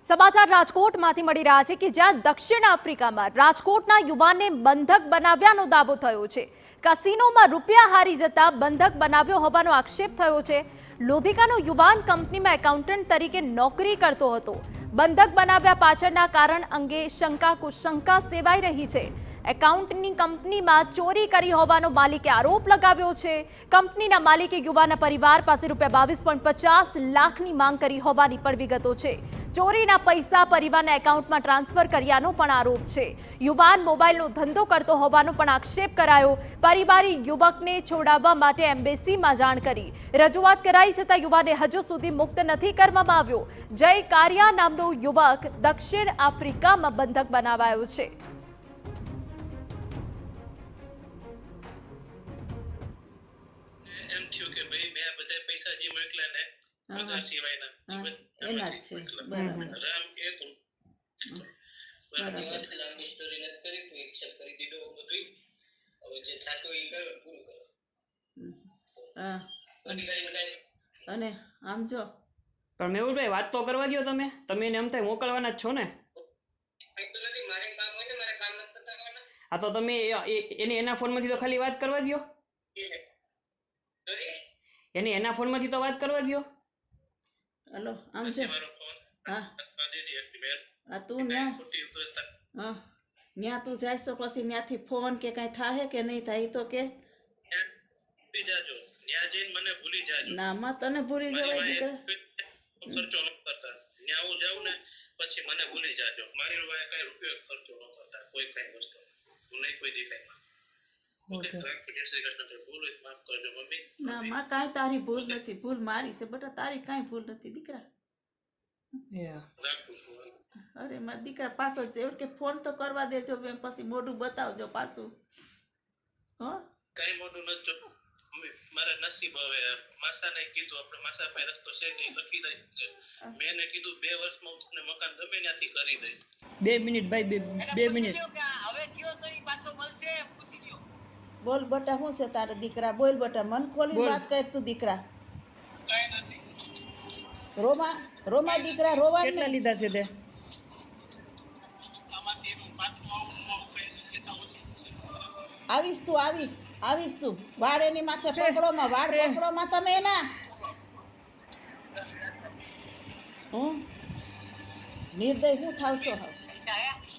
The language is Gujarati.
સમાચાર રાજકોટમાંથી મળી રહ્યા છે કે જ્યાં દક્ષિણ આફ્રિકામાં રાજકોટના યુવાનને બંધક બનાવ્યાનો દાવો થયો છે। કસિનોમાં રૂપિયા હારી જતા બંધક બનાવ્યો હોવાનો આક્ષેપ થયો છે। લોધિકાનો યુવાન કંપનીમાં એકાઉન્ટન્ટ તરીકે નોકરી કરતો હતો। બંધક બનાવ્યા પાછળના કારણ અંગે શંકા સેવાઈ રહી છે। એકાઉન્ટની કંપનીમાં ચોરી કરી હોવાનો માલિકે આરોપ લગાવ્યો છે। કંપનીના માલિકે યુવાનના પરિવાર પાસે ₹22.50 લાખની માંગ કરી હોવાની પણ વિગતો છે। ચોરીના પૈસા પરિવારના એકાઉન્ટમાં ટ્રાન્સફર કર્યાનો પણ આરોપ છે। યુવાન મોબાઈલનો ધંધો કરતો હોવાનો પણ આક્ષેપ કરાયો। પરિવારે યુવકને છોડાવવા માટે એમ્બેસીમાં જાણ કરી રજૂઆત કરાઈ છતાં યુવાનને હજુ સુધી મુક્ત નથી કરવામાં આવ્યો। જય કારિયા નામનો યુવક દક્ષિણ આફ્રિકામાં બંધક બનાવાયો છે। એમ થયું કે ભાઈ મેં બધા પૈસા જે મોકલ્યા ને પગાર સિવાયના એના જ છે બરાબર રામ એ તો બરાબર લાંબી સ્ટોરી નથી કરી તું એક્સેપ્ટ કરી દીધો બધું હવે જે થાતો એ કરો પૂરું કરો હા અધિકારી બધા અને આમ જો પણ મેહુલભાઈ વાત તો કરવા દો તમે એને એમ થાય મોકલવાના જ છો ને। તો નથી મારે કામ હોય ને મારે કામ નથી કરવાના હા તો તમે એના ફોનમાંથી તો ખાલી વાત કરવા દો, સોરી એના ફોનમાંથી તો વાત કરવા દો। હલો આમ જો મારો ફોન હા આ દીધી એક મેલ આ તું ન્યા ખોટી ઉતરતા હા ન્યા તું જાય તો પછી ન્યાથી ફોન કે કાંઈ થાય કે નહીં થાય ઈ તો કે ભૂલી જાજો ન્યા જઈને મને ભૂલી જાજો ના માં તને ભૂલી જવાય દીકરા ખર્ચો ન કરતા ન્યા હું જાઉં ને પછી મને ભૂલી જાજો મારી વાય કઈ રૂપિયો ખર્ચો ન કરતા કોઈ કઈ વસ્તુ હું નહીં કોઈ દેખાય ના માં કાંઈ તારી ભૂલ નથી, ભૂલ મારી છે બેટા, તારી કાંઈ ભૂલ નથી દીકરા। અરે મારા દીકરા પાછો જ કે ફોન તો કરવા દેજો બેન, પછી મોઢું બતાવજો પાછું હો કઈ મોઢું નથી જો મારા નસીબ હવે માસાને કીધું આપણે માસા પાસે રસ્તો છે કે લખી દઈ મેં એને કીધું 2 વર્ષમાં હું તમને મકાન ગમે ત્યાંથી કરી દઈશ। 2 મિનિટ ભાઈ 2 મિનિટ હવે કયો તો ઈ પાછો મળશે પૂછી લ્યો। બોલ બેટા શું છે તારા દીકરા, બોલ બેટા મન ખોલી વાત કર તું દીકરા। કઈ નથી રોમા દીકરા રોવા કેટલા લીધા છે તે? આમાંથી હું પાછું આવું કેતા ઓછી આવીશ તું વાળ એની માથે પકડોમાં વાળ પકડોમાં તમે એના નિર્દય શું થાવશો હવે પૈસા આયા